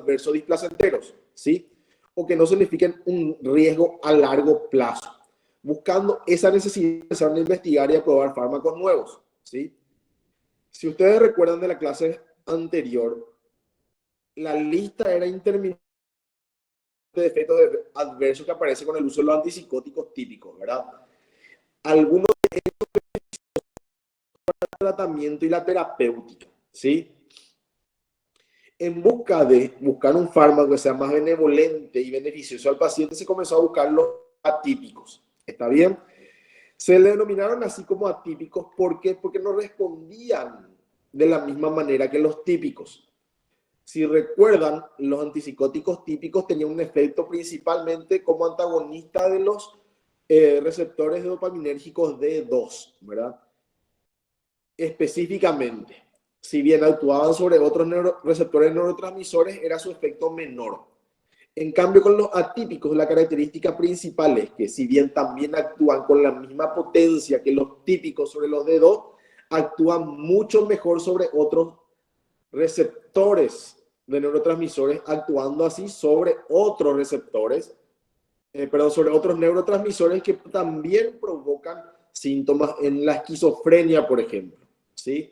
adversos displacenteros, ¿sí? O que no signifiquen un riesgo a largo plazo, buscando esa necesidad de empezar a investigar y a probar fármacos nuevos, ¿sí? Si ustedes recuerdan de la clase anterior, la lista era interminable de efectos adversos que aparecen con el uso de los antipsicóticos típicos, ¿verdad? Algunos de el tratamiento y la terapéutica, ¿sí? En busca de buscar un fármaco que sea más benevolente y beneficioso al paciente, se comenzó a buscar los atípicos. ¿Está bien? Se le denominaron así como atípicos. ¿Por qué? Porque no respondían de la misma manera que los típicos. Si recuerdan, los antipsicóticos típicos tenían un efecto principalmente como antagonista de los receptores dopaminérgicos D2, ¿verdad? Específicamente, si bien actuaban sobre otros receptores neurotransmisores, era su efecto menor. En cambio, con los atípicos, la característica principal es que, si bien también actúan con la misma potencia que los típicos sobre los D2, actúan mucho mejor sobre otros receptores de neurotransmisores, actuando así sobre otros receptores, sobre otros neurotransmisores que también provocan síntomas en la esquizofrenia, por ejemplo, ¿sí?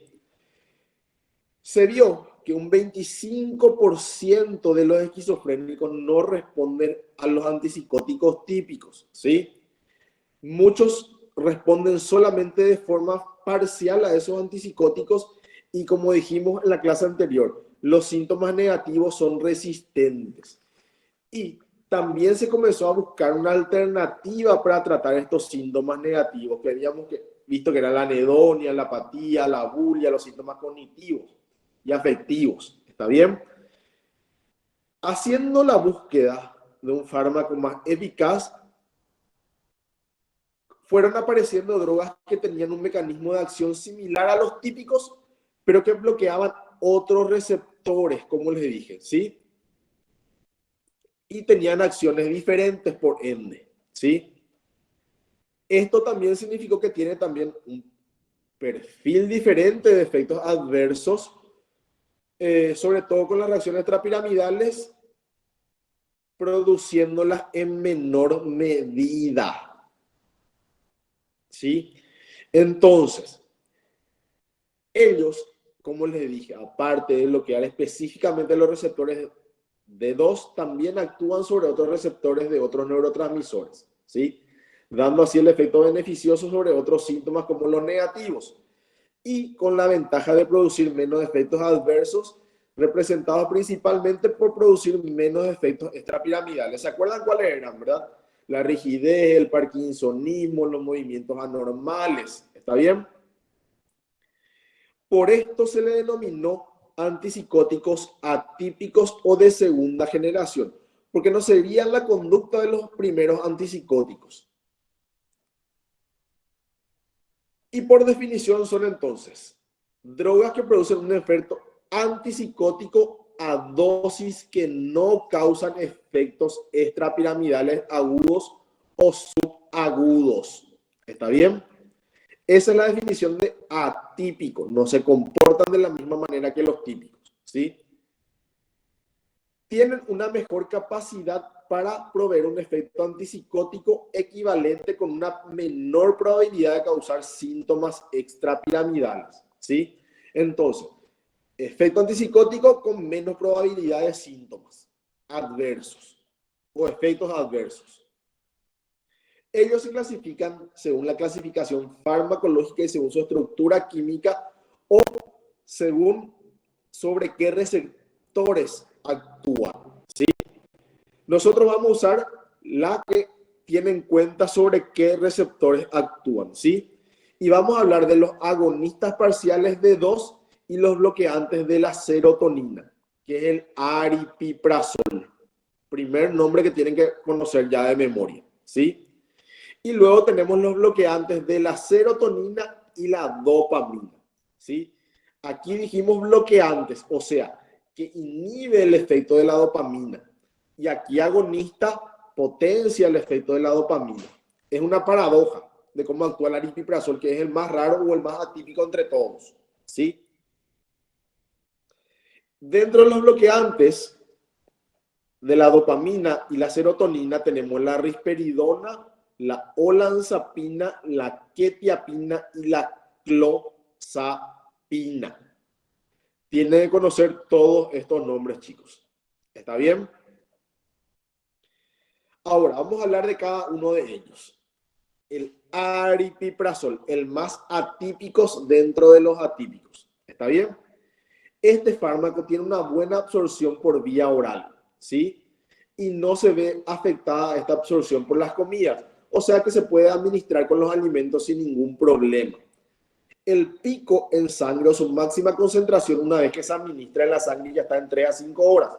Se vio que un 25% de los esquizofrénicos no responden a los antipsicóticos típicos, ¿sí? Muchos responden solamente de forma parcial a esos antipsicóticos y, como dijimos en la clase anterior, los síntomas negativos son resistentes. Y también se comenzó a buscar una alternativa para tratar estos síntomas negativos que habíamos visto que era la anedonia, la apatía, la bulia, los síntomas cognitivos y afectivos. ¿Está bien? Haciendo la búsqueda de un fármaco más eficaz, fueron apareciendo drogas que tenían un mecanismo de acción similar a los típicos, pero que bloqueaban otros receptores, como les dije, ¿sí? Y tenían acciones diferentes por ende, ¿sí? Esto también significó que tiene también un perfil diferente de efectos adversos, sobre todo con las reacciones extrapiramidales, produciéndolas en menor medida, ¿sí? Entonces, ellos, como les dije, aparte de bloquear específicamente los receptores D2, también actúan sobre otros receptores de otros neurotransmisores, ¿sí? Dando así el efecto beneficioso sobre otros síntomas como los negativos, y con la ventaja de producir menos efectos adversos, representados principalmente por producir menos efectos extrapiramidales. ¿Se acuerdan cuáles eran, verdad? La rigidez, el parkinsonismo, los movimientos anormales. ¿Está bien? Por esto se le denominó antipsicóticos atípicos o de segunda generación, porque no seguían la conducta de los primeros antipsicóticos. Y por definición son entonces drogas que producen un efecto antipsicótico a dosis que no causan efectos extrapiramidales agudos o subagudos. ¿Está bien? Esa es la definición de atípico. No se comportan de la misma manera que los típicos, ¿sí? Tienen una mejor capacidad para proveer un efecto antipsicótico equivalente con una menor probabilidad de causar síntomas extrapiramidales, ¿sí? Entonces, efecto antipsicótico con menos probabilidad de síntomas adversos o efectos adversos. Ellos se clasifican según la clasificación farmacológica y según su estructura química o según sobre qué receptores actúan, ¿sí? Nosotros vamos a usar la que tiene en cuenta sobre qué receptores actúan, ¿sí? Y vamos a hablar de los agonistas parciales de 2 y los bloqueantes de la serotonina, que es el aripiprazol. Primer nombre que tienen que conocer ya de memoria, ¿sí? Y luego tenemos los bloqueantes de la serotonina y la dopamina, ¿sí? Aquí dijimos bloqueantes, o sea, que inhibe el efecto de la dopamina. Y aquí agonista potencia el efecto de la dopamina. Es una paradoja de cómo actúa el aripiprazol, que es el más raro o el más atípico entre todos, ¿sí? Dentro de los bloqueantes de la dopamina y la serotonina tenemos la risperidona, la olanzapina, la quetiapina y la clozapina. Tienen que conocer todos estos nombres, chicos. ¿Está bien? Ahora, vamos a hablar de cada uno de ellos. El aripiprazol, el más atípico dentro de los atípicos. ¿Está bien? Este fármaco tiene una buena absorción por vía oral, ¿sí? Y no se ve afectada esta absorción por las comidas. O sea que se puede administrar con los alimentos sin ningún problema. El pico en sangre o su máxima concentración una vez que se administra en la sangre ya está en 3 a 5 horas.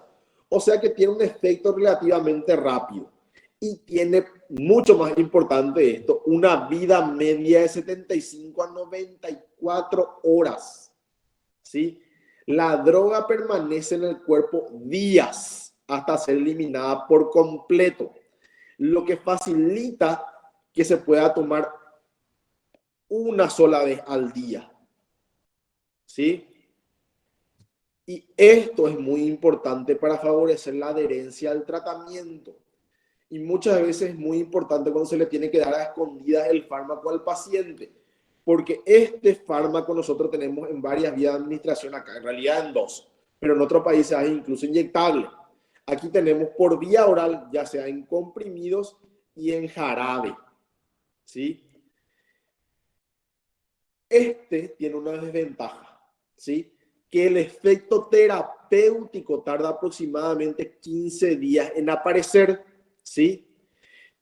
O sea que tiene un efecto relativamente rápido. Y tiene, mucho más importante esto, una vida media de 75 a 94 horas. ¿Sí? La droga permanece en el cuerpo días hasta ser eliminada por completo, lo que facilita que se pueda tomar una sola vez al día. ¿Sí? Y esto es muy importante para favorecer la adherencia al tratamiento. Y muchas veces es muy importante cuando se le tiene que dar a escondidas el fármaco al paciente, porque este fármaco nosotros tenemos en varias vías de administración acá, en realidad en 2, pero en otros países es incluso inyectable. Aquí tenemos por vía oral, ya sea en comprimidos y en jarabe, ¿sí? Este tiene una desventaja, ¿sí? Que el efecto terapéutico tarda aproximadamente 15 días en aparecer, ¿sí?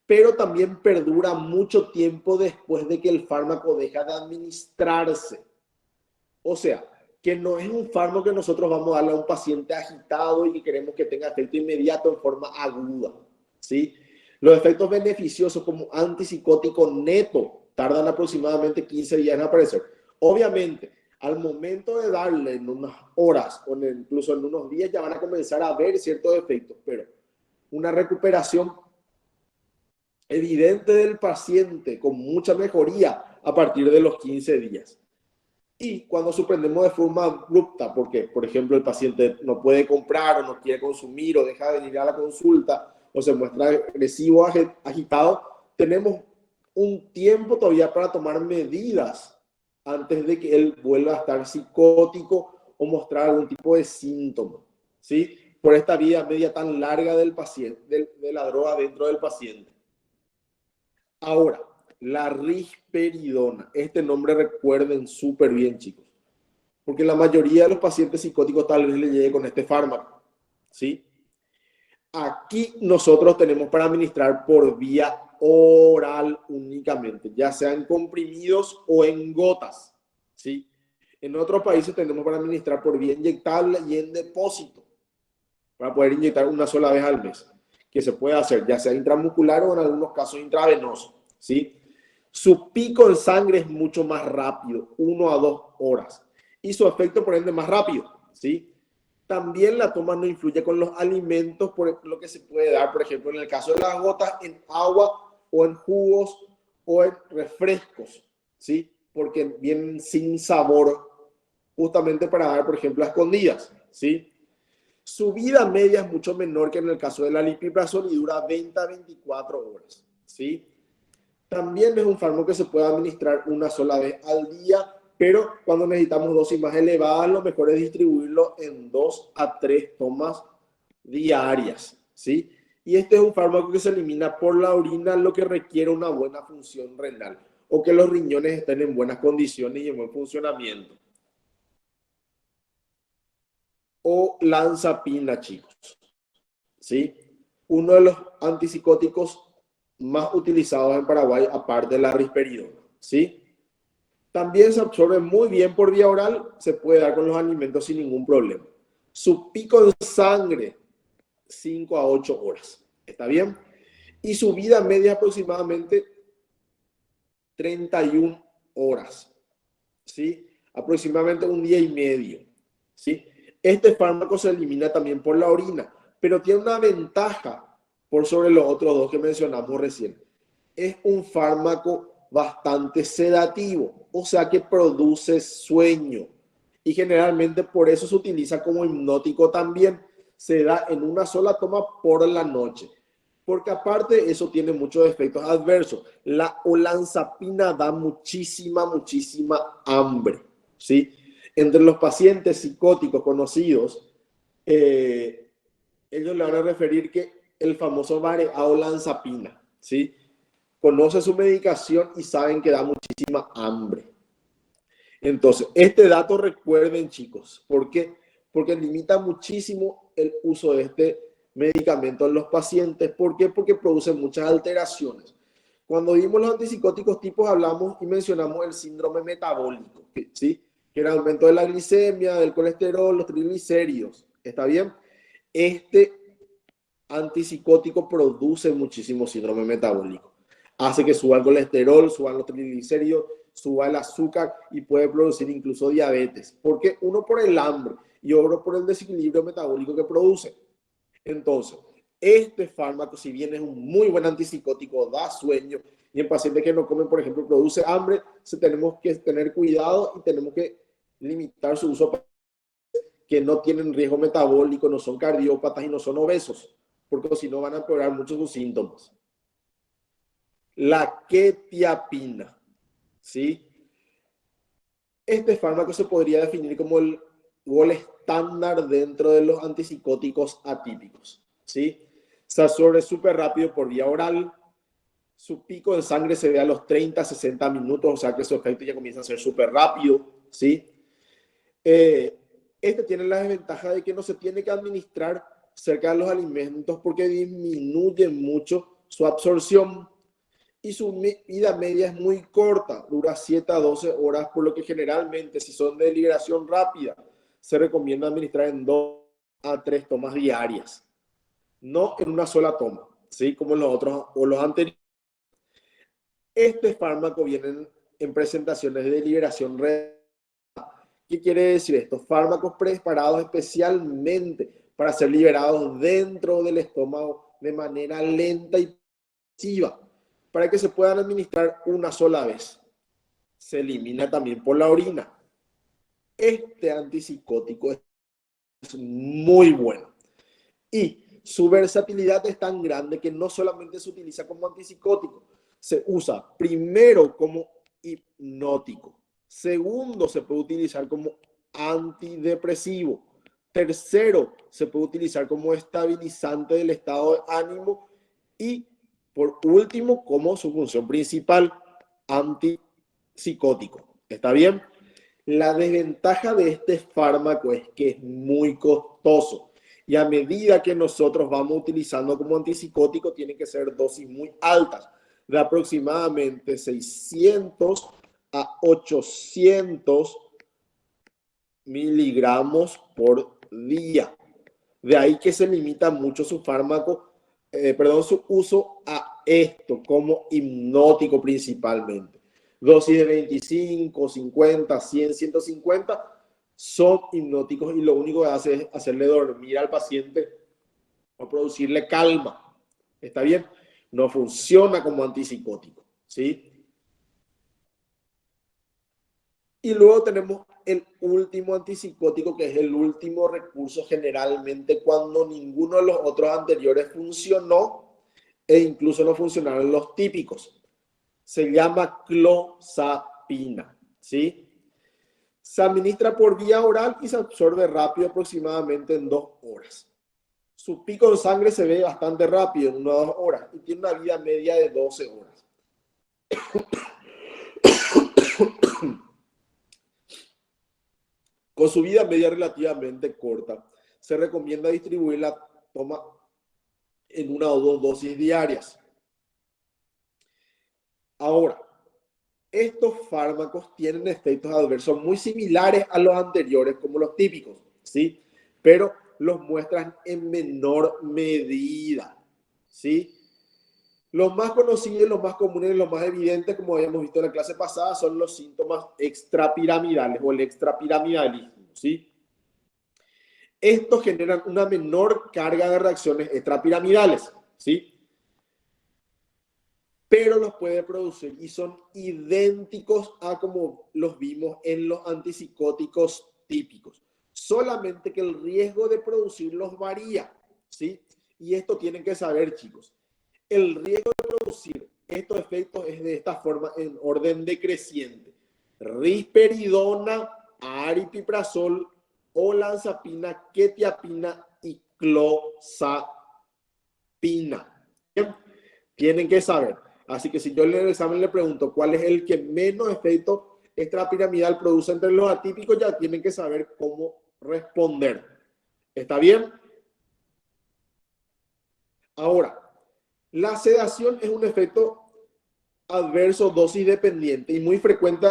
Pero también perdura mucho tiempo después de que el fármaco deja de administrarse. O sea, que no es un fármaco que nosotros vamos a darle a un paciente agitado y que queremos que tenga efecto inmediato en forma aguda, ¿sí? Los efectos beneficiosos como antipsicótico neto tardan aproximadamente 15 días en aparecer. Obviamente, al momento de darle en unas horas o incluso en unos días ya van a comenzar a ver ciertos efectos, pero una recuperación evidente del paciente con mucha mejoría a partir de los 15 días. Y cuando suspendemos de forma abrupta, porque, por ejemplo, el paciente no puede comprar o no quiere consumir o deja de venir a la consulta o se muestra agresivo, agitado, tenemos un tiempo todavía para tomar medidas antes de que él vuelva a estar psicótico o mostrar algún tipo de síntoma, ¿sí? Por esta vida media tan larga del paciente, de la droga dentro del paciente. Ahora, la risperidona. Este nombre recuerden súper bien, chicos. Porque la mayoría de los pacientes psicóticos tal vez le llegue con este fármaco. ¿Sí? Aquí nosotros tenemos para administrar por vía oral únicamente, ya sea en comprimidos o en gotas. ¿Sí? En otros países tenemos para administrar por vía inyectable y en depósito, para poder inyectar una sola vez al mes, que se puede hacer ya sea intramuscular o en algunos casos intravenoso. ¿Sí? Su pico en sangre es mucho más rápido, 1 a 2 horas. Y su efecto, por ende, más rápido, ¿sí? También la toma no influye con los alimentos, por lo que se puede dar, por ejemplo, en el caso de las gotas, en agua o en jugos o en refrescos, ¿sí? Porque vienen sin sabor, justamente para dar, por ejemplo, a escondidas, ¿sí? Su vida media es mucho menor que en el caso de la lipiprazol y dura 20 a 24 horas, ¿sí? También es un fármaco que se puede administrar una sola vez al día, pero cuando necesitamos dosis más elevadas, lo mejor es distribuirlo en 2 a 3 tomas diarias, ¿sí? Y este es un fármaco que se elimina por la orina, lo que requiere una buena función renal o que los riñones estén en buenas condiciones y en buen funcionamiento. O lanzapina, chicos, ¿sí? Uno de los antipsicóticos más utilizados en Paraguay, aparte de la risperidona, ¿sí? También se absorbe muy bien por vía oral, se puede dar con los alimentos sin ningún problema. Su pico de sangre, 5 a 8 horas, ¿está bien? Y su vida media aproximadamente 31 horas, ¿sí? Aproximadamente un día y medio, ¿sí? Este fármaco se elimina también por la orina, pero tiene una ventaja por sobre los otros dos que mencionamos recién. Es un fármaco bastante sedativo, o sea que produce sueño y generalmente por eso se utiliza como hipnótico también. se da en una sola toma por la noche. Porque aparte de eso tiene muchos efectos adversos. La olanzapina da muchísima hambre, ¿sí? Entre los pacientes psicóticos conocidos, ellos le van a referir que el famoso vareolanzapina, ¿sí? Conoce su medicación y saben que da muchísima hambre. Entonces, este dato recuerden, chicos, ¿por qué? Porque limita muchísimo el uso de este medicamento en los pacientes. ¿Por qué? Porque produce muchas alteraciones. Cuando vimos los antipsicóticos tipos, hablamos y mencionamos el síndrome metabólico, ¿sí? Que era el aumento de la glicemia, del colesterol, los triglicéridos. ¿Está bien? Este antipsicótico produce muchísimo síndrome metabólico. Hace que suba el colesterol, suban los triglicéridos, suba el azúcar y puede producir incluso diabetes. Porque uno por el hambre y otro por el desequilibrio metabólico que produce. Entonces, este fármaco, si bien es un muy buen antipsicótico, da sueño, y en pacientes que no comen, por ejemplo, produce hambre, tenemos que tener cuidado y tenemos que limitar su uso para que no tienen riesgo metabólico, no son cardiópatas y no son obesos, porque si no van a empeorar mucho sus síntomas. La quetiapina, ¿sí? Este fármaco se podría definir como el gol estándar dentro de los antipsicóticos atípicos, ¿sí? Se absorbe súper rápido por vía oral, su pico de sangre se ve a los 30-60 minutos, o sea que su efecto ya comienza a ser súper rápido, ¿sí? Este tiene la desventaja de que no se tiene que administrar cerca de los alimentos porque disminuye mucho su absorción y su vida media es muy corta, dura 7 a 12 horas, por lo que generalmente si son de liberación rápida, se recomienda administrar en 2 a 3 tomas diarias, no en una sola toma, ¿sí? Como los otros o los anteriores. Este fármaco viene en presentaciones de liberación rápida. ¿Qué quiere decir esto? Fármacos preparados especialmente para ser liberados dentro del estómago de manera lenta y pasiva, para que se puedan administrar una sola vez. Se elimina también por la orina. Este antipsicótico es muy bueno y su versatilidad es tan grande que no solamente se utiliza como antipsicótico, se usa primero como hipnótico. Segundo, se puede utilizar como antidepresivo. Tercero, se puede utilizar como estabilizante del estado de ánimo. Y por último, como su función principal, antipsicótico. ¿Está bien? La desventaja de este fármaco es que es muy costoso. Y a medida que nosotros vamos utilizando como antipsicótico, tienen que ser dosis muy altas, de aproximadamente 600 a 800 miligramos por día. De ahí que se limita mucho su fármaco, su uso a esto como hipnótico principalmente. Dosis de 25, 50, 100, 150 son hipnóticos y lo único que hace es hacerle dormir al paciente o producirle calma. ¿Está bien? No funciona como antipsicótico, ¿sí? Y luego tenemos el último antipsicótico, que es el último recurso generalmente cuando ninguno de los otros anteriores funcionó e incluso no funcionaron los típicos. Se llama clozapina, ¿sí? Se administra por vía oral y se absorbe rápido, aproximadamente en 2 horas. Su pico de sangre se ve bastante rápido, en 1 o 2 horas, y tiene una vida media de 12 horas. Con su vida media relativamente corta, se recomienda distribuir la toma en 1 o 2 dosis diarias. Ahora, estos fármacos tienen efectos adversos muy similares a los anteriores, como los típicos, ¿sí? Pero los muestran en menor medida, ¿sí? Los más conocidos, los más comunes, los más evidentes, como habíamos visto en la clase pasada, son los síntomas extrapiramidales o el extrapiramidalismo, ¿sí? Estos generan una menor carga de reacciones extrapiramidales, ¿sí? Pero los puede producir y son idénticos a como los vimos en los antipsicóticos típicos. solamente que el riesgo de producirlos varía, ¿sí? Y esto tienen que saber, chicos. El riesgo de producir estos efectos es de esta forma en orden decreciente. Risperidona, aripiprazol, olanzapina, quetiapina y clozapina. ¿Bien? Tienen que saber. Así que si yo en el examen le pregunto cuál es el que menos efecto extrapiramidal produce entre los atípicos, ya tienen que saber cómo responder. ¿Está bien? Ahora, la sedación es un efecto adverso dosis dependiente y muy frecuente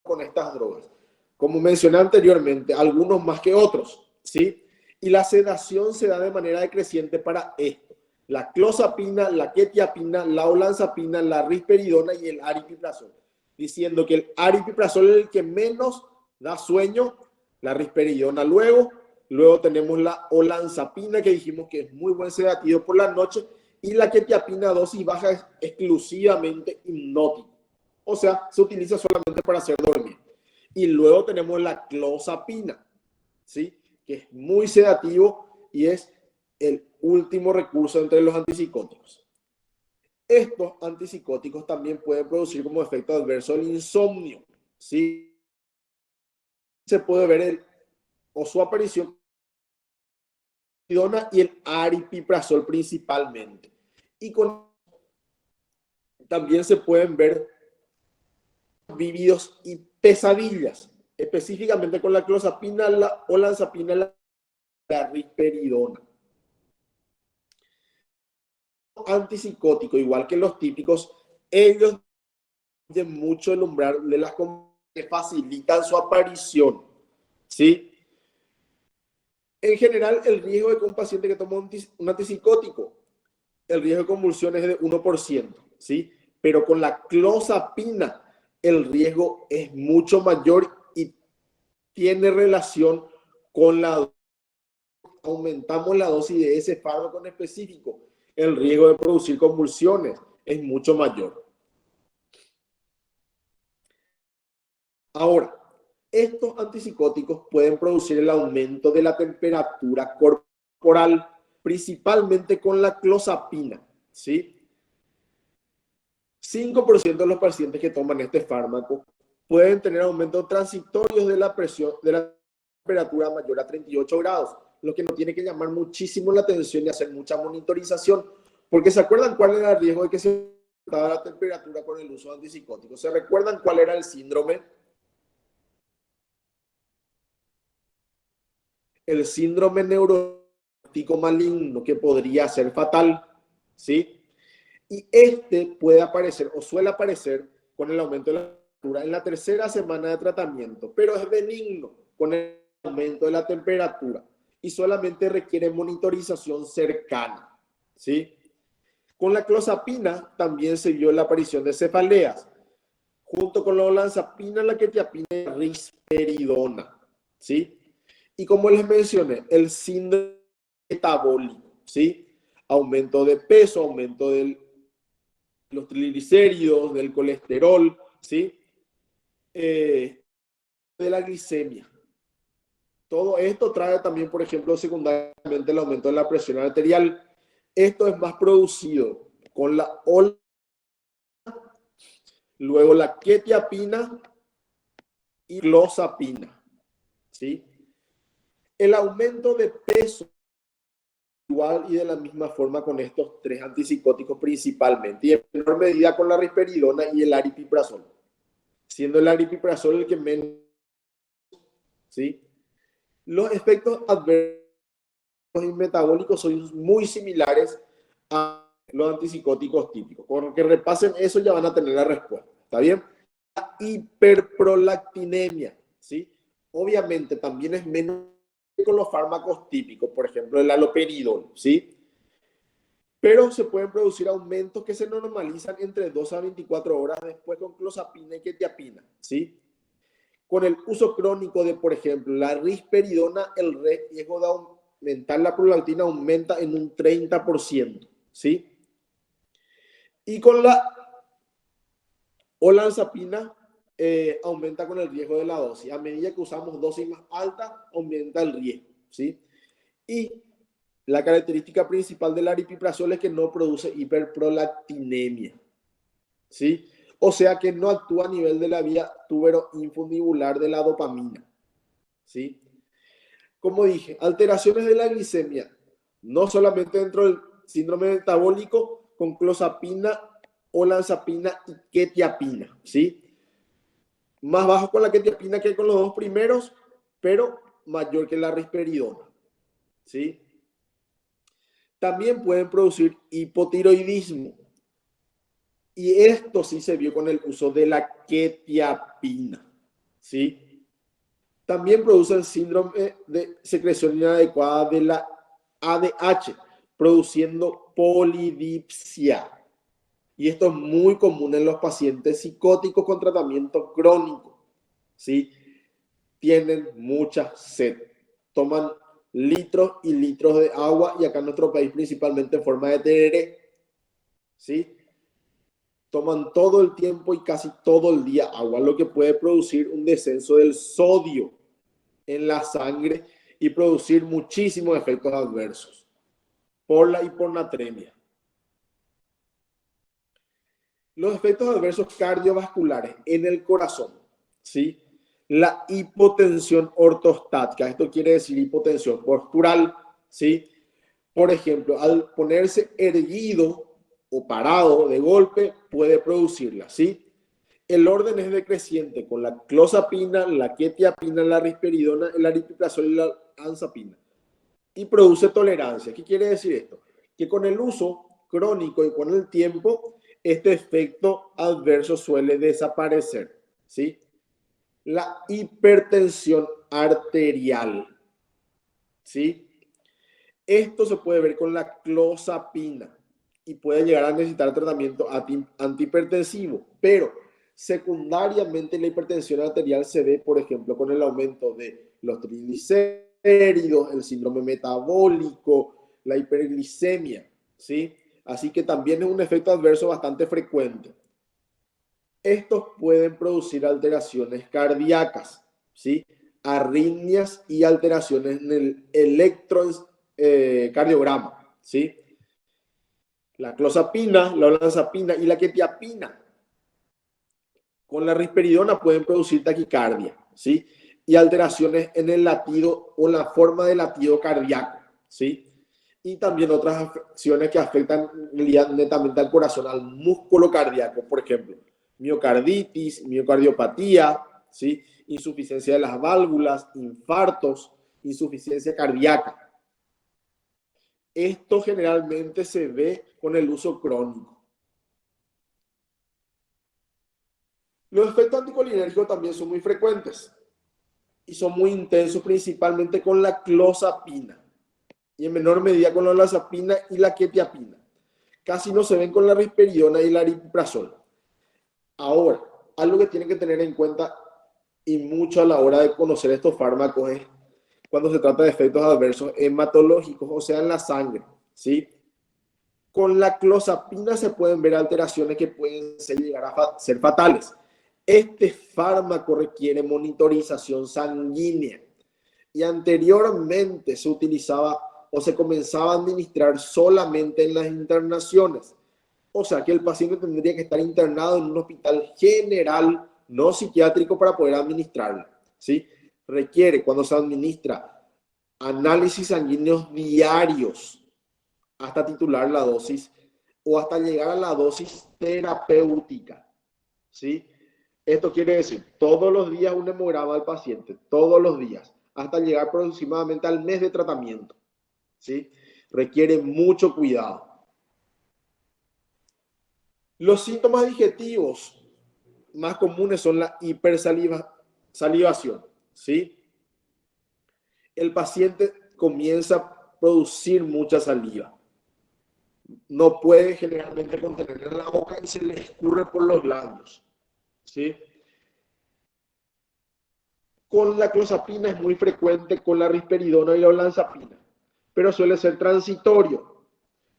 con estas drogas. Como mencioné anteriormente, algunos más que otros, ¿sí? Y la sedación se da de manera decreciente para esto. La clozapina, la quetiapina, la olanzapina, la risperidona y el aripiprazol. Diciendo que el aripiprazol es el que menos da sueño, la risperidona luego tenemos la olanzapina que dijimos que es muy buen sedativo por la noche y la quetiapina dosis baja es exclusivamente hipnótico. O sea, se utiliza solamente para hacer dormir. Y luego tenemos la clozapina, ¿sí? Que es muy sedativo y es el último recurso entre los antipsicóticos. Estos antipsicóticos también pueden producir como efecto adverso el insomnio, ¿sí? Se puede ver o su aparición y el aripiprazol principalmente. Y también se pueden ver vívidos y pesadillas, específicamente con la clozapina, la olanzapina, la risperidona. Antipsicótico, igual que los típicos, ellos tienen mucho el umbral de las que facilitan su aparición, ¿sí? En general, el riesgo de que un paciente que toma un antipsicótico, el riesgo de convulsiones es de 1%, ¿sí? Pero con la clozapina, el riesgo es mucho mayor y tiene relación con la aumentamos la dosis de ese fármaco en específico, el riesgo de producir convulsiones es mucho mayor. Ahora, estos antipsicóticos pueden producir el aumento de la temperatura corporal, principalmente con la clozapina, ¿sí? 5% de los pacientes que toman este fármaco pueden tener aumentos transitorios de la presión, de la temperatura mayor a 38 grados, lo que nos tiene que llamar muchísimo la atención y hacer mucha monitorización, porque ¿se acuerdan cuál era el riesgo de que se aumentara la temperatura con el uso de antisicóticos? ¿Se recuerdan cuál era el síndrome? El síndrome neurótico maligno, que podría ser fatal, ¿sí? Y este puede aparecer o suele aparecer con el aumento de la temperatura en la tercera semana de tratamiento, pero es benigno con el aumento de la temperatura y solamente requiere monitorización cercana, ¿sí? Con la clozapina también se vio la aparición de cefaleas, junto con la olanzapina, la quetiapina y la risperidona, ¿sí? Y como les mencioné, el síndrome metabólico, ¿sí? Aumento de peso, aumento de los triglicéridos, del colesterol, ¿sí? De la glicemia. Todo esto trae también, por ejemplo, secundariamente el aumento de la presión arterial. Esto es más producido con la ola, luego la quetiapina y clozapina, ¿sí? El aumento de peso igual y de la misma forma con estos tres antipsicóticos principalmente, y en menor medida con la risperidona y el aripiprazol, siendo el aripiprazol el que menos, ¿sí? Los efectos adversos y metabólicos son muy similares a los antipsicóticos típicos. Con que repasen eso ya van a tener la respuesta. ¿Está bien? La hiperprolactinemia, ¿sí? Obviamente también es menos con los fármacos típicos, por ejemplo el haloperidol, ¿sí? Pero se pueden producir aumentos que se normalizan entre 2 a 24 horas después con clozapina y quetiapina, ¿sí? Con el uso crónico de, por ejemplo, la risperidona, el riesgo de aumentar la prolactina aumenta en un 30%, ¿sí? Y con la olanzapina aumenta con el riesgo de la dosis. A medida que usamos dosis más altas, aumenta el riesgo, ¿sí? Y la característica principal del aripiprazol es que no produce hiperprolactinemia, ¿sí? O sea que no actúa a nivel de la vía tuberoinfundibular de la dopamina, ¿sí? Como dije, alteraciones de la glicemia, no solamente dentro del síndrome metabólico con clozapina, olanzapina y quetiapina, ¿sí? Más bajo con la quetiapina que con los dos primeros, pero mayor que la risperidona, ¿sí? También pueden producir hipotiroidismo. Y esto sí se vio con el uso de la quetiapina, ¿sí? También producen síndrome de secreción inadecuada de la ADH, produciendo polidipsia. Y esto es muy común en los pacientes psicóticos con tratamiento crónico, ¿sí? Tienen mucha sed, toman litros y litros de agua, y acá en nuestro país principalmente en forma de tereré, ¿sí? Toman todo el tiempo y casi todo el día agua, lo que puede producir un descenso del sodio en la sangre y producir muchísimos efectos adversos por la hiponatremia. Los efectos adversos cardiovasculares en el corazón, ¿sí? La hipotensión ortostática, esto quiere decir hipotensión postural, ¿sí? Por ejemplo, al ponerse erguido o parado de golpe, puede producirla, ¿sí? El orden es decreciente con la clozapina, la quetiapina, la risperidona, el aripiprazol y la olanzapina. Y produce tolerancia. ¿Qué quiere decir esto? Que con el uso crónico y con el tiempo, este efecto adverso suele desaparecer, ¿sí? La hipertensión arterial, ¿sí? Esto se puede ver con la clozapina y puede llegar a necesitar tratamiento antihipertensivo, pero secundariamente la hipertensión arterial se ve, por ejemplo, con el aumento de los triglicéridos, el síndrome metabólico, la hiperglicemia, ¿sí? Así que también es un efecto adverso bastante frecuente. Estos pueden producir alteraciones cardíacas, ¿sí? Arritmias y alteraciones en el electrocardiograma, ¿sí? La clozapina, la olanzapina y la quetiapina con la risperidona pueden producir taquicardia, ¿sí? Y alteraciones en el latido o la forma de latido cardíaco, ¿sí? Y también otras afecciones que afectan netamente al corazón, al músculo cardíaco, por ejemplo, miocarditis, miocardiopatía, ¿sí? Insuficiencia de las válvulas, infartos, insuficiencia cardíaca. Esto generalmente se ve con el uso crónico. Los efectos anticolinérgicos también son muy frecuentes y son muy intensos, principalmente con la clozapina y en menor medida con la olanzapina y la quetiapina. Casi no se ven con la risperidona y la aripiprazol. Ahora, algo que tienen que tener en cuenta y mucho a la hora de conocer estos fármacos es cuando se trata de efectos adversos hematológicos, o sea, en la sangre, ¿sí? Con la clozapina se pueden ver alteraciones que pueden llegar a ser fatales. Este fármaco requiere monitorización sanguínea y anteriormente se utilizaba o se comenzaba a administrar solamente en las internaciones. O sea que el paciente tendría que estar internado en un hospital general, no psiquiátrico, para poder administrarlo, ¿sí? Requiere, cuando se administra, análisis sanguíneos diarios hasta titular la dosis o hasta llegar a la dosis terapéutica, ¿sí? Esto quiere decir todos los días un hemograma al paciente, todos los días, hasta llegar aproximadamente al mes de tratamiento, ¿sí? Requiere mucho cuidado. Los síntomas digestivos más comunes son la hipersalivación, ¿sí? El paciente comienza a producir mucha saliva. No puede generalmente contener en la boca y se le escurre por los labios, ¿sí? Con la clozapina es muy frecuente, con la risperidona y la olanzapina, pero suele ser transitorio.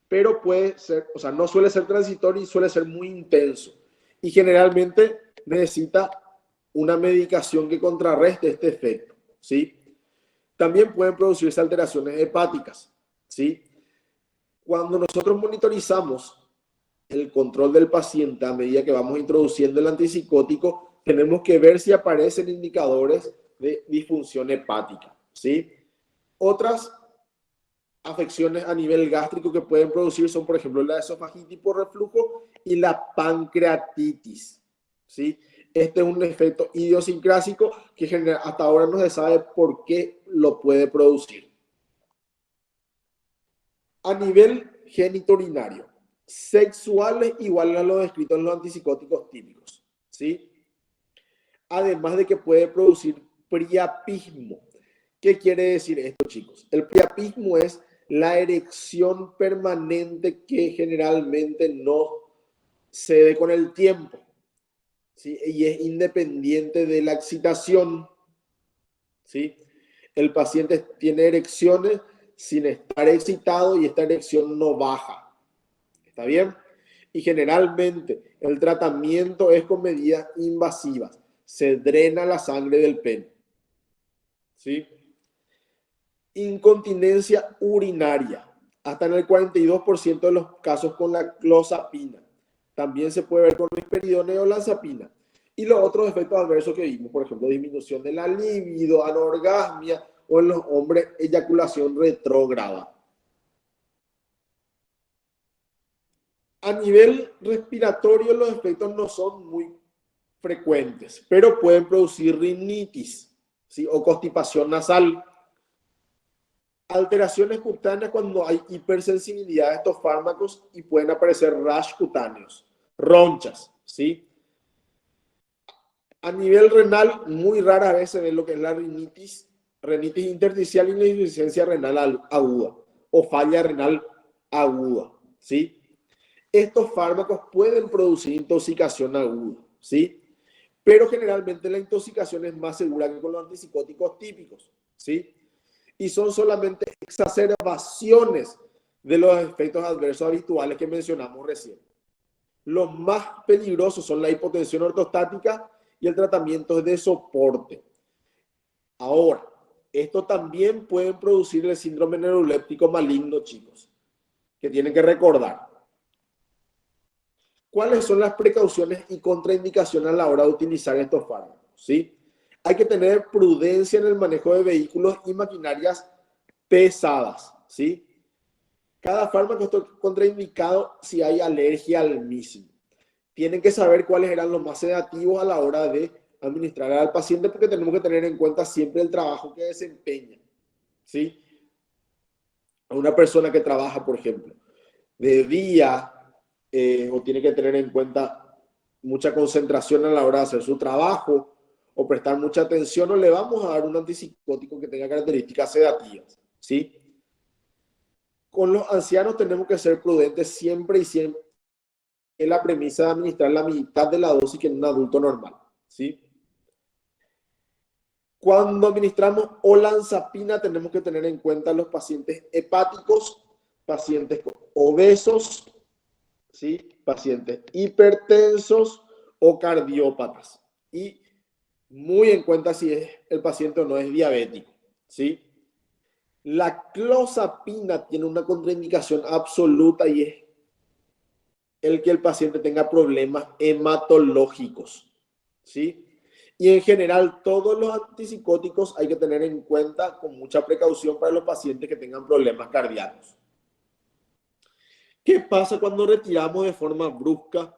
Pero puede ser, o sea, no suele ser transitorio y suele ser muy intenso. Y generalmente necesita una medicación que contrarreste este efecto, ¿sí? También pueden producirse alteraciones hepáticas, ¿sí? Cuando nosotros monitorizamos el control del paciente a medida que vamos introduciendo el antipsicótico, tenemos que ver si aparecen indicadores de disfunción hepática, ¿sí? Otras afecciones a nivel gástrico que pueden producir son, por ejemplo, la esofagitis por reflujo y la pancreatitis, ¿sí? Este es un efecto idiosincrásico que hasta ahora no se sabe por qué lo puede producir. A nivel genitourinario, sexuales igual a lo descrito en los antipsicóticos típicos, ¿sí? Además de que puede producir priapismo. ¿Qué quiere decir esto, chicos? El priapismo es la erección permanente que generalmente no cede con el tiempo, ¿sí? Y es independiente de la excitación, ¿sí? El paciente tiene erecciones sin estar excitado y esta erección no baja. ¿Está bien? Y generalmente el tratamiento es con medidas invasivas. Se drena la sangre del pene, ¿sí? Incontinencia urinaria, hasta en el 42% de los casos con la clozapina. También se puede ver con risperidona o olanzapina. Y los otros efectos adversos que vimos, por ejemplo, disminución de la libido, anorgasmia o en los hombres, eyaculación retrógrada. A nivel respiratorio, los efectos no son muy frecuentes, pero pueden producir rinitis, ¿sí? O constipación nasal. Alteraciones cutáneas cuando hay hipersensibilidad a estos fármacos y pueden aparecer rash cutáneos, ronchas, ¿sí? A nivel renal, muy rara vez se ve lo que es la rinitis intersticial y la insuficiencia renal aguda o falla renal aguda, ¿sí? Estos fármacos pueden producir intoxicación aguda, ¿sí? Pero generalmente la intoxicación es más segura que con los antipsicóticos típicos, ¿sí? Y son solamente exacerbaciones de los efectos adversos habituales que mencionamos recién. Los más peligrosos son la hipotensión ortostática y el tratamiento de soporte. Ahora, esto también puede producir el síndrome neuroléptico maligno, chicos, que tienen que recordar. ¿Cuáles son las precauciones y contraindicaciones a la hora de utilizar estos fármacos? ¿Sí? Hay que tener prudencia en el manejo de vehículos y maquinarias pesadas, ¿sí? Cada fármaco está contraindicado si hay alergia al mismo. Tienen que saber cuáles eran los más sedativos a la hora de administrar al paciente porque tenemos que tener en cuenta siempre el trabajo que desempeña, ¿sí? A una persona que trabaja, por ejemplo, de día o tiene que tener en cuenta mucha concentración a la hora de hacer su trabajo o prestar mucha atención, no le vamos a dar un antipsicótico que tenga características sedativas, ¿sí? Con los ancianos tenemos que ser prudentes siempre y siempre. Es la premisa de administrar la mitad de la dosis que en un adulto normal, ¿sí? Cuando administramos olanzapina tenemos que tener en cuenta los pacientes hepáticos, pacientes obesos, ¿sí? Pacientes hipertensos o cardiópatas. Y muy en cuenta si es el paciente o no es diabético, ¿sí? La clozapina tiene una contraindicación absoluta y es el que el paciente tenga problemas hematológicos, ¿sí? Y en general, todos los antipsicóticos hay que tener en cuenta con mucha precaución para los pacientes que tengan problemas cardíacos. ¿Qué pasa cuando retiramos de forma brusca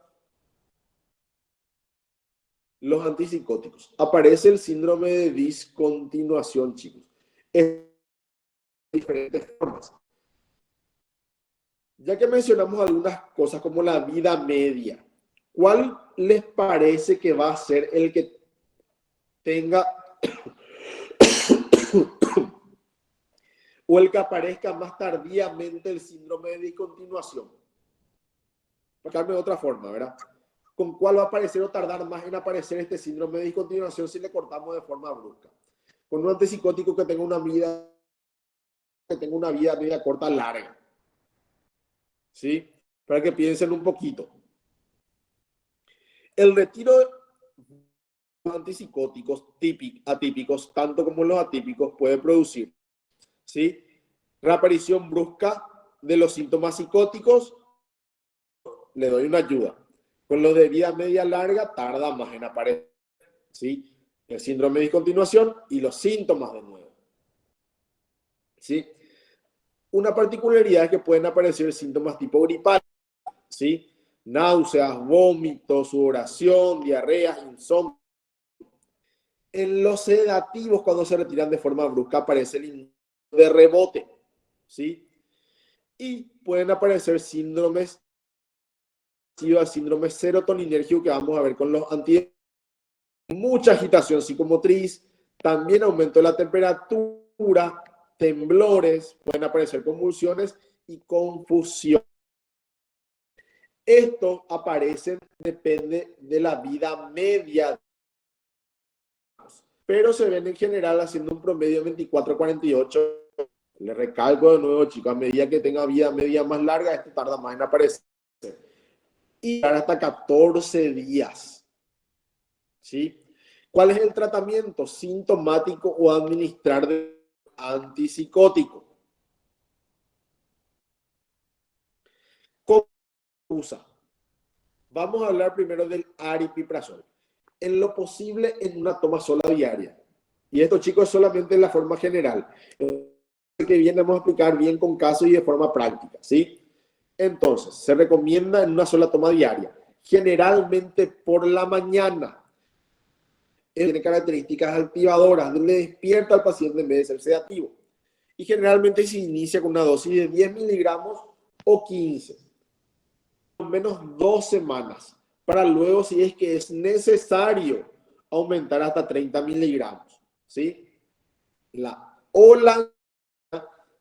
los antipsicóticos? Aparece el síndrome de discontinuación, chicos. Es de diferentes formas. Ya que mencionamos algunas cosas como la vida media, ¿cuál les parece que va a ser el que tenga o el que aparezca más tardíamente el síndrome de discontinuación? Para darme de otra forma, ¿verdad? ¿Con cuál va a aparecer o tardar más en aparecer este síndrome de discontinuación si le cortamos de forma brusca? Con un antipsicótico que tenga una vida media corta larga, ¿sí? Para que piensen un poquito. El retiro antipsicóticos atípicos, tanto como los atípicos, puede producir, ¿sí? Reaparición brusca de los síntomas psicóticos, le doy una ayuda. Con los de vida media larga, tarda más en aparecer, ¿sí? El síndrome de discontinuación y los síntomas de nuevo, ¿sí? Una particularidad es que pueden aparecer síntomas tipo gripal, ¿sí? Náuseas, vómitos, sudoración, diarrea, insomnio. En los sedativos, cuando se retiran de forma brusca, aparece el índice de rebote, ¿sí? Y pueden aparecer síndromes serotoninérgicos que vamos a ver con los antidepresivos. Mucha agitación psicomotriz, también aumento de la temperatura, temblores, pueden aparecer convulsiones y confusión. Estos aparecen, depende de la vida media, pero se ven en general haciendo un promedio de 24 a 48. Le recalco de nuevo, chicos, a medida que tenga vida media más larga, esto tarda más en aparecer. Y hasta 14 días. ¿Sí? ¿Cuál es el tratamiento sintomático o administrar de antipsicótico? ¿Cómo se usa? Vamos a hablar primero del aripiprazol. En lo posible en una toma sola diaria. Y esto, chicos, es solamente en la forma general. Que viene vamos a explicar bien con casos y de forma práctica, ¿sí? Entonces, se recomienda en una sola toma diaria, generalmente por la mañana. Tiene características activadoras, le despierta al paciente en vez de ser sedativo. Y generalmente se inicia con una dosis de 10 miligramos o 15, por menos 2 semanas, para luego, si es que es necesario, aumentar hasta 30 miligramos, ¿sí? La ola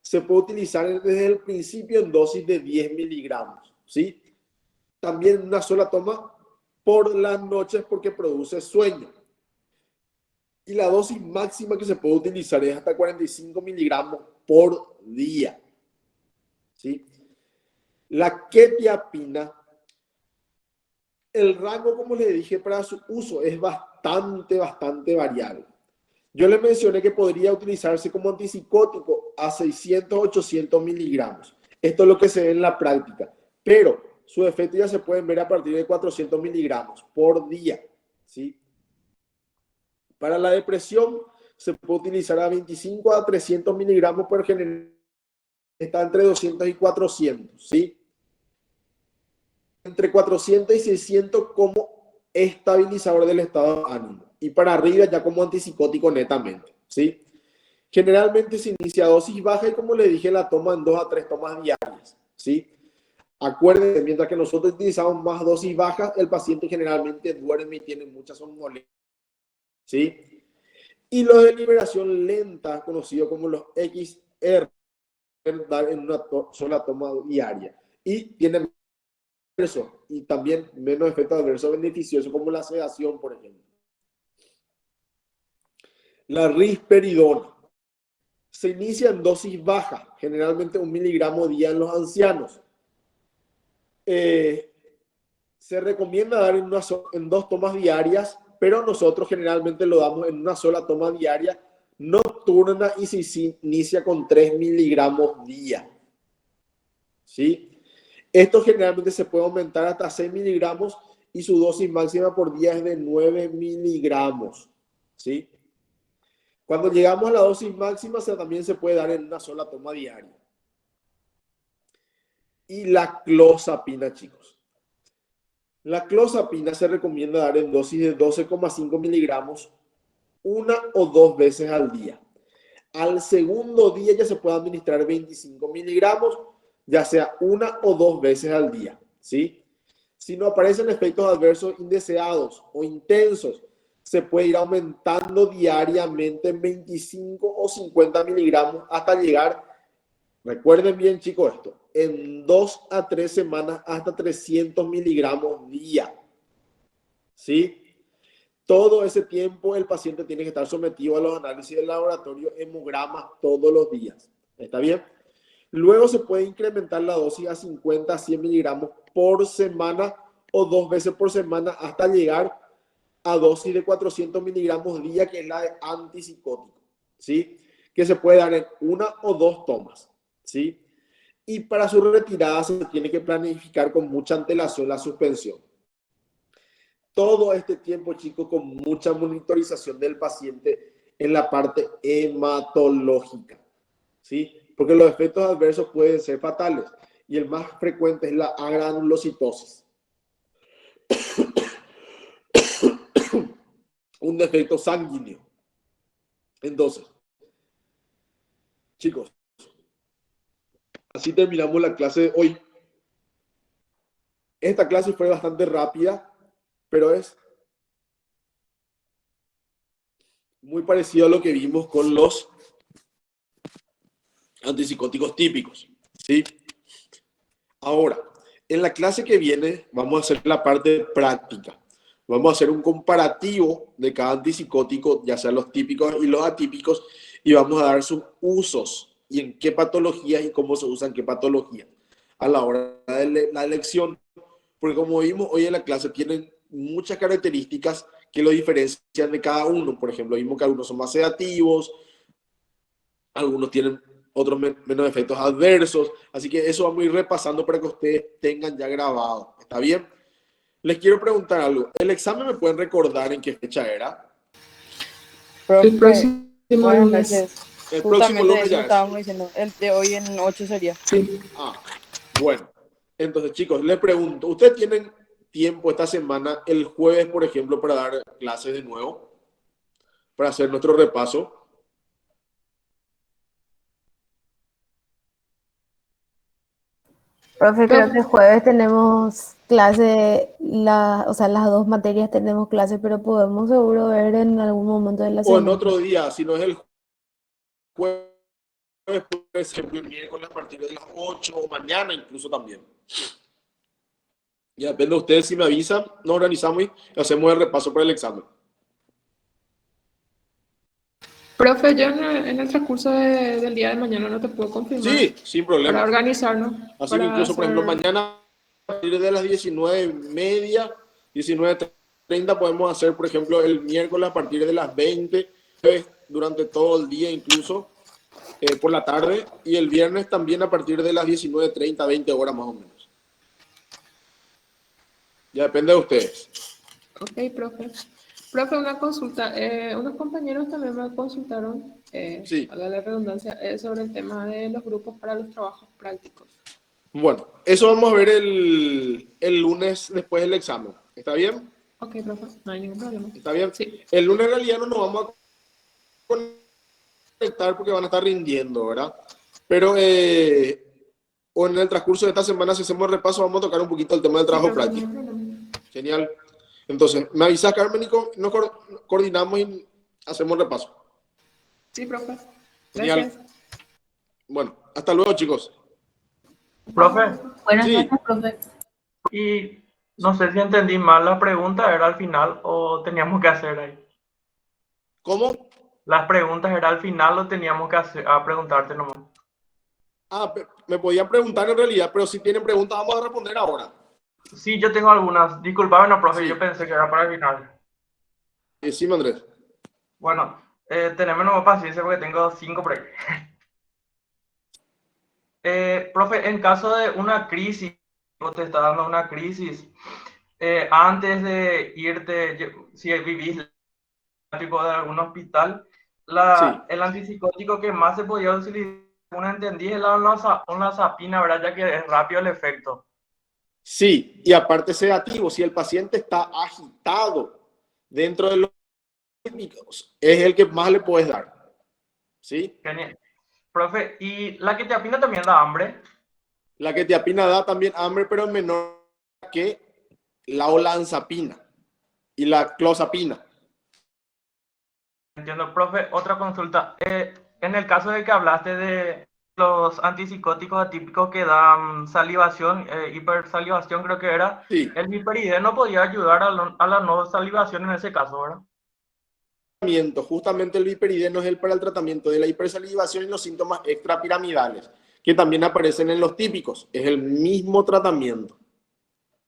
se puede utilizar desde el principio en dosis de 10 miligramos, ¿sí? También una sola toma por las noches porque produce sueño. Y la dosis máxima que se puede utilizar es hasta 45 miligramos por día, ¿sí? La quetiapina, el rango, como les dije, para su uso es bastante variable. Yo les mencioné que podría utilizarse como antipsicótico a 600, 800 miligramos. Esto es lo que se ve en la práctica, pero sus efectos ya se pueden ver a partir de 400 miligramos por día, ¿sí? Para la depresión se puede utilizar a 25 a 300 miligramos, pero generalmente está entre 200 y 400, ¿sí? Entre 400 y 600 como estabilizador del estado de ánimo. Y para arriba ya como antipsicótico netamente, ¿sí? Generalmente se inicia a dosis baja y, como le dije, la toma en 2 a 3 tomas diarias, ¿sí? Acuérdense, mientras que nosotros utilizamos más dosis bajas, el paciente generalmente duerme y tiene mucha somnolencia, ¿sí? Y los de liberación lenta, conocidos como los XR, dar en una sola toma diaria. Y tienen eso, y también menos efectos adversos beneficiosos, como la sedación, por ejemplo. La risperidona se inicia en dosis baja, generalmente 1 miligramo día en los ancianos. Se recomienda dar en 2 tomas diarias, pero nosotros generalmente lo damos en una sola toma diaria nocturna y se inicia con 3 miligramos día, ¿sí? Esto generalmente se puede aumentar hasta 6 miligramos y su dosis máxima por día es de 9 miligramos, ¿sí? Cuando llegamos a la dosis máxima, también se puede dar en una sola toma diaria. Y la clozapina, chicos. La clozapina se recomienda dar en dosis de 12,5 miligramos 1 o 2 veces al día. Al segundo día ya se puede administrar 25 miligramos, ya sea 1 o 2 veces al día, ¿sí? Si no aparecen efectos adversos indeseados o intensos, se puede ir aumentando diariamente en 25 o 50 miligramos hasta llegar, recuerden bien, chicos, esto, en 2 a 3 semanas hasta 300 miligramos día, ¿sí? Todo ese tiempo el paciente tiene que estar sometido a los análisis del laboratorio, hemogramas todos los días. ¿Está bien? Luego se puede incrementar la dosis a 50 a 100 miligramos por semana o 2 veces por semana hasta llegar a dosis de 400 miligramos día, que es la de antipsicótico, ¿sí? Que se puede dar en 1 o 2 tomas, ¿sí? Y para su retirada se tiene que planificar con mucha antelación la suspensión. Todo este tiempo, chicos, con mucha monitorización del paciente en la parte hematológica, ¿sí? Porque los efectos adversos pueden ser fatales y el más frecuente es la agranulocitosis, un defecto sanguíneo. Entonces, chicos, así terminamos la clase de hoy. Esta clase fue bastante rápida, pero es muy parecido a lo que vimos con los antipsicóticos típicos, ¿sí? Ahora, en la clase que viene vamos a hacer la parte práctica. Vamos a hacer un comparativo de cada antipsicótico, ya sean los típicos y los atípicos, y vamos a dar sus usos y en qué patologías y cómo se usan qué patologías a la hora de la elección. Porque como vimos hoy en la clase, tienen muchas características que lo diferencian de cada uno. Por ejemplo, vimos que algunos son más sedativos, algunos tienen otros menos efectos adversos. Así que eso vamos a ir repasando para que ustedes tengan ya grabado. ¿Está bien? Les quiero preguntar algo. ¿El examen me pueden recordar en qué fecha era? El Profe, próximo buenas lunes. noches. El próximo Justamente lunes eso ya es. estábamos diciendo. El de hoy en 8 sería. Sí. Ah, bueno. Entonces, chicos, les pregunto, ¿ustedes tienen tiempo esta semana, el jueves, por ejemplo, para dar clases de nuevo? Para hacer nuestro repaso. Profe, creo que Profe, el jueves tenemos clase, o sea, las dos materias tenemos clase, pero podemos seguro ver en algún momento de la O en semana. otro día, si no es el jueves, puede ser el miércoles a partir de las 8 o mañana incluso también. Ya depende de ustedes, si me avisan, nos organizamos y hacemos el repaso para el examen. profe, yo en el transcurso del día de mañana no te puedo confirmar Sí, sin para problema. organizarnos, Así que para incluso, por ejemplo, hacer... mañana a partir de las 19:30, 19:30 podemos hacer, por ejemplo, el miércoles a partir de las 20, durante todo el día incluso, por la tarde, y el viernes también a partir de las 19:30, 20 horas más o menos. Ya depende de ustedes. Ok, profe. Profe, una consulta. Unos compañeros también me consultaron, Sí. a la redundancia, sobre el tema de los grupos para los trabajos prácticos. Bueno, eso vamos a ver el lunes después del examen. ¿Está bien? Ok, profe, no hay ningún problema. ¿Está bien? Sí. El lunes en realidad no nos vamos a conectar porque van a estar rindiendo, ¿verdad? Pero o en el transcurso de esta semana, si hacemos repaso, vamos a tocar un poquito el tema del Sí, trabajo profe, no hay práctico. problema. Genial. Entonces, me avisa, Carmen, y nos coordinamos y hacemos repaso. Sí, profe. Genial. Gracias. Bueno, hasta luego, chicos. Profe, Buenas Sí, noches, profe. y no sé si entendí mal la pregunta, ¿era al final o teníamos que hacer ahí? ¿cómo? Las preguntas era al final o teníamos que hacer, a preguntarte nomás. Ah, me podían preguntar en realidad, pero si tienen preguntas, vamos a responder ahora. Sí, yo tengo algunas. Disculpame, no, profe, yo Sí, pensé que era para el final. sí, Andrés. Bueno, tenemos nueva paciencia porque tengo 5 por ahí. Profe, en caso de una crisis, o te está dando una crisis, antes de irte, si vivís tipo de algún hospital, Sí, el antipsicótico que más se podía utilizar, según entendí, es la olanzapina, ¿verdad? Ya que es rápido el efecto. sí, y aparte sedativo, si el paciente está agitado dentro de los típicos, es el que más le puedes dar, ¿sí? Genial. Profe, ¿y la quetiapina también da hambre? La quetiapina da también hambre, pero es menor que la olanzapina y la clozapina. Entiendo, profe. Otra consulta. En el caso de que hablaste de los antipsicóticos atípicos que dan salivación, hipersalivación creo que era, Sí, el hiperideno podía ayudar a la no salivación en ese caso, ¿verdad? justamente el hiperideno es el para el tratamiento de la hipersalivación y los síntomas extrapiramidales, que también aparecen en los típicos. Es el mismo tratamiento,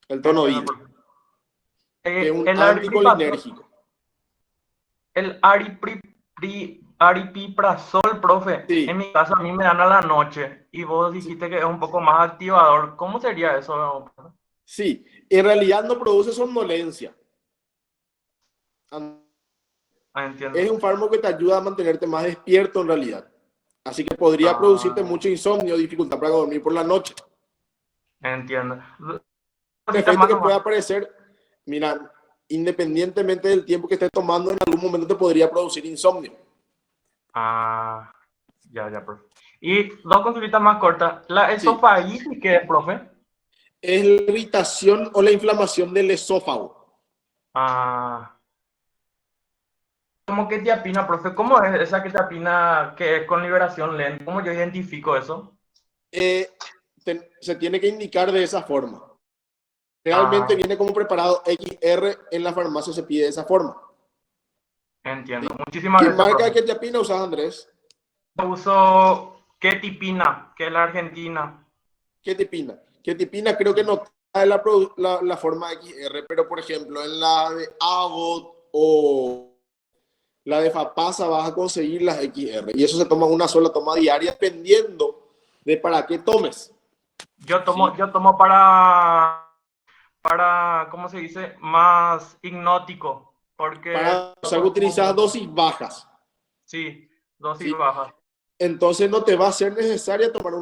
el Entiendo, tonoide. profe. que es un El anticolinérgico. el aripiprazol, profe, Sí, en mi caso a mí me dan a la noche y vos dijiste que es un poco más activador. ¿Cómo sería eso? sí, en realidad no produce somnolencia. Ah, Es entiendo. un fármaco que te ayuda a mantenerte más despierto en realidad. Así que podría producirte Ah, mucho insomnio, dificultad para dormir por la noche. entiendo. Un Cositas efecto más que puede nomás. aparecer, mira, independientemente del tiempo que estés tomando, en algún momento te podría producir insomnio. Ah, ya, profe. Y dos consultitas más cortas. ¿La Sí, esofagitis qué es, profe? es la irritación o la inflamación del esófago. Ah, ¿cómo quetiapina, profe? ¿Cómo es esa quetiapina que es con liberación lenta? ¿Cómo yo identifico eso? Eh, Se tiene que indicar de esa forma. Realmente Ah, viene como preparado XR, en la farmacia se pide de esa forma. entiendo. ¿Sí? Muchísimas ¿Qué gracias, marca de profe. quetiapina usas, Andrés? Yo uso ketipina, que es la Argentina. Ketipina. Ketipina creo que no trae la forma XR, pero por ejemplo en la de Abbott o la de Fapasa vas a conseguir las XR. Y eso se toma una sola toma diaria, dependiendo de para qué tomes. ¿Sí? Yo tomo ¿cómo se dice? Más hipnótico, porque Para, o sea, que utilizas tomo, dosis bajas. sí, dosis ¿Sí? bajas. Entonces no te va a ser necesaria tomar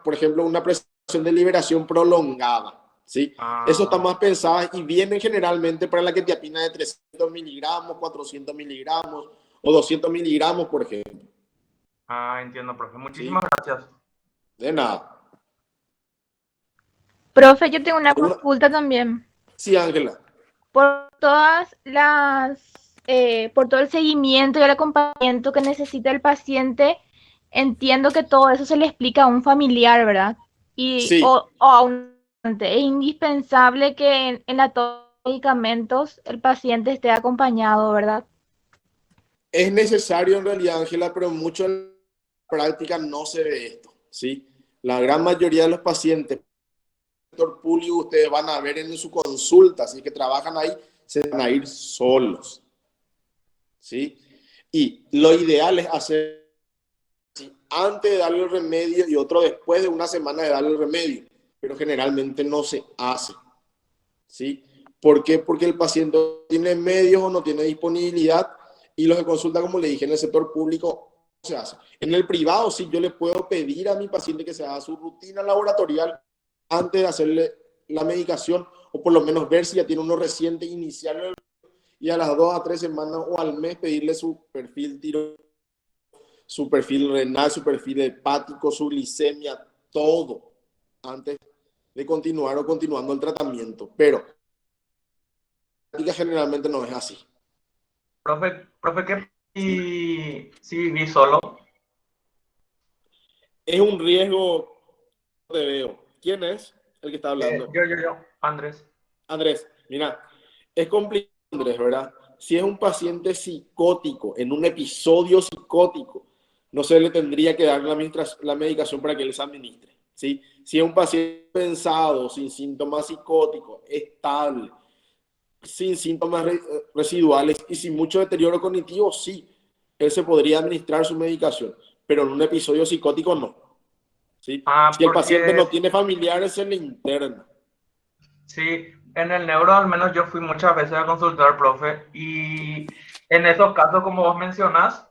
por ejemplo, una presión de liberación prolongada. ¿Sí? Eso está Ah, más pensado y viene generalmente para la quetiapina de 300 miligramos, 400 miligramos o 200 miligramos, por ejemplo. entiendo, profe. Muchísimas ¿Sí? gracias. De nada. Profe, yo tengo una ¿Alguna? consulta también. Sí, Ángela. Por todo el seguimiento y el acompañamiento que necesita el paciente, entiendo que todo eso se le explica a un familiar, ¿verdad? Sí, O a un paciente. Es indispensable que en la toma de medicamentos el paciente esté acompañado, ¿verdad? es necesario en realidad, Ángela, pero mucho en la práctica no se ve esto. ¿Sí? La gran mayoría de los pacientes sector público ustedes van a ver en su consulta, así que trabajan ahí, se van a ir solos, ¿sí? Y lo ideal es hacer antes de darle el remedio y otro después de una semana de darle el remedio, pero generalmente no se hace, ¿sí? ¿Por qué? Porque el paciente no tiene medios o no tiene disponibilidad y los de consulta, como le dije, en el sector público no se hace. En el privado sí yo le puedo pedir a mi paciente que se haga su rutina laboratorial antes de hacerle la medicación o por lo menos ver si ya tiene uno reciente inicial y a las 2 a 3 semanas o al mes pedirle su perfil tiro, su perfil renal, su perfil hepático, su glicemia, todo antes de continuar o continuando el tratamiento. Pero la práctica generalmente no es así. Profe, ¿qué ¿Sí? si viví solo? Es un riesgo, te veo. ¿Quién es el que está hablando? Andrés. Andrés, mira, es complicado, Andrés, ¿verdad? Si es un paciente psicótico, en un episodio psicótico, no se le tendría que dar la medicación para que él se administre, ¿sí? Si es un paciente pensado, sin síntomas psicóticos, estable, sin síntomas residuales y sin mucho deterioro cognitivo, sí, él se podría administrar su medicación, pero en un episodio psicótico no, ¿sí? Ah, Si el paciente porque no tiene familiares, se le interna. sí, en el neuro al menos yo fui muchas veces a consultar, profe, y en esos casos, como vos mencionás,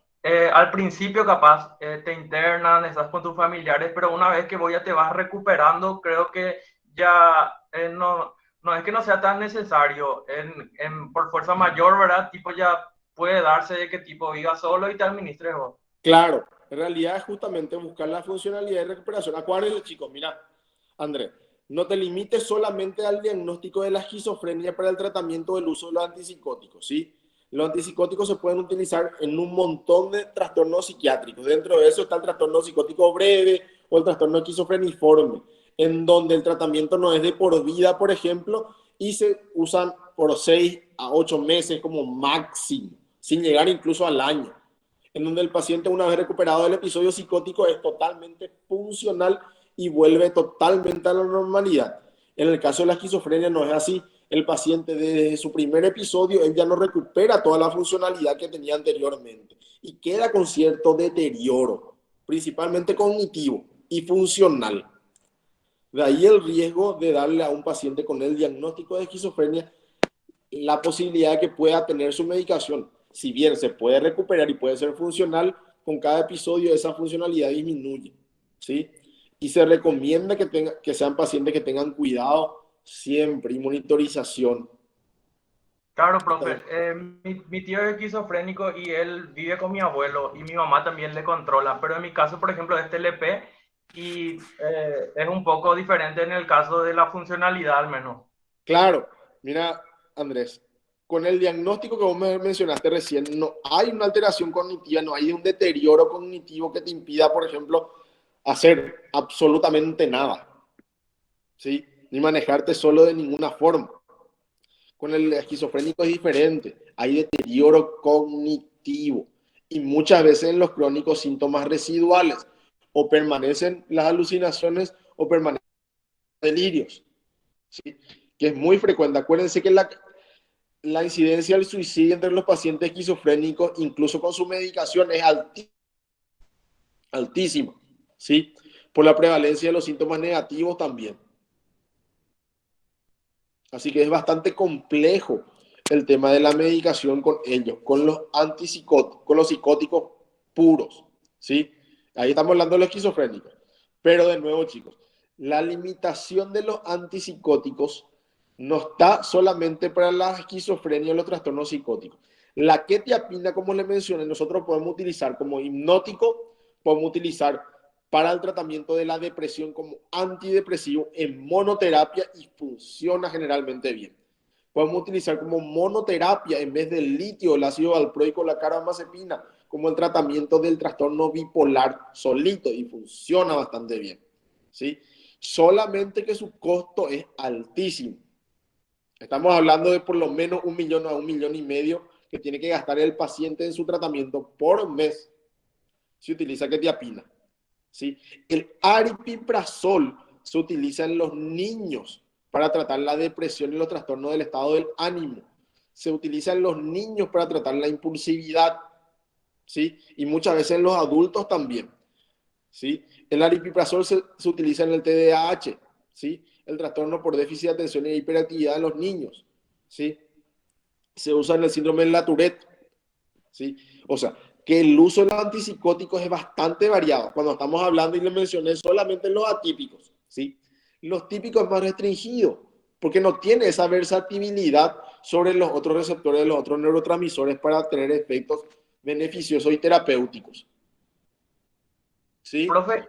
al principio capaz te internan, estás con tus familiares, pero una vez que vos ya te vas recuperando, creo que ya no es que no sea tan necesario, por fuerza mayor, ¿verdad? Tipo ya puede darse de que tipo viva solo y te administres vos. Claro, en realidad es justamente buscar la funcionalidad y recuperación. Acuérdense, chicos, mira, Andrés, no te limites solamente al diagnóstico de la esquizofrenia para el tratamiento del uso de los antipsicóticos, ¿sí? Los antipsicóticos se pueden utilizar en un montón de trastornos psiquiátricos. Dentro de eso está el trastorno psicótico breve o el trastorno esquizofreniforme, en donde el tratamiento no es de por vida, por ejemplo, y se usan por 6 a 8 meses como máximo, sin llegar incluso al año, en donde el paciente, una vez recuperado del episodio psicótico, es totalmente funcional y vuelve totalmente a la normalidad. En el caso de la esquizofrenia no es así. El paciente desde su primer episodio, él ya no recupera toda la funcionalidad que tenía anteriormente y queda con cierto deterioro, principalmente cognitivo y funcional. De ahí el riesgo de darle a un paciente con el diagnóstico de esquizofrenia la posibilidad de que pueda tener su medicación. Si bien se puede recuperar y puede ser funcional, con cada episodio esa funcionalidad disminuye, ¿sí? Y se recomienda que sean pacientes que tengan cuidado siempre y monitorización. Claro, profe. Mi tío es esquizofrénico y él vive con mi abuelo y mi mamá también le controla. Pero en mi caso, por ejemplo, es TLP y es un poco diferente en el caso de la funcionalidad al menos. Claro, mira, Andrés, con el diagnóstico que vos me mencionaste recién, no hay una alteración cognitiva, no hay un deterioro cognitivo que te impida, por ejemplo, hacer absolutamente nada, ¿sí? Ni manejarte solo de ninguna forma. Con el esquizofrénico es diferente, hay deterioro cognitivo y muchas veces en los crónicos síntomas residuales o permanecen las alucinaciones o permanecen delirios, ¿sí? Que es muy frecuente. Acuérdense que la incidencia del suicidio entre los pacientes esquizofrénicos, incluso con su medicación, es altísima, ¿sí? Por la prevalencia de los síntomas negativos también. Así que es bastante complejo el tema de la medicación con ellos, con los antipsicóticos, con los psicóticos puros, ¿sí? Ahí estamos hablando de los esquizofrénicos. Pero de nuevo, chicos, la limitación de los antipsicóticos no está solamente para la esquizofrenia o los trastornos psicóticos. La quetiapina, como les mencioné, nosotros podemos utilizar como hipnótico, podemos utilizar para el tratamiento de la depresión como antidepresivo en monoterapia y funciona generalmente bien. Podemos utilizar como monoterapia en vez del litio, el ácido valproico, la carbamazepina, como el tratamiento del trastorno bipolar solito y funciona bastante bien, ¿sí? Solamente que su costo es altísimo. Estamos hablando de por lo menos 1 millón a 1,5 millones que tiene que gastar el paciente en su tratamiento por mes si utiliza quetiapina, ¿sí? El aripiprazol se utiliza en los niños para tratar la depresión y los trastornos del estado del ánimo. Se utiliza en los niños para tratar la impulsividad, ¿sí? Y muchas veces en los adultos también, ¿sí? El aripiprazol se utiliza en el TDAH, ¿sí? El trastorno por déficit de atención e hiperactividad en los niños, ¿sí? Se usa en el síndrome de la Tourette, ¿sí? O sea, que el uso de los antipsicóticos es bastante variado. Cuando estamos hablando, y le mencioné solamente los atípicos, ¿sí? Los típicos es más restringido, porque no tiene esa versatilidad sobre los otros receptores de los otros neurotransmisores para tener efectos beneficiosos y terapéuticos, ¿sí? Profe,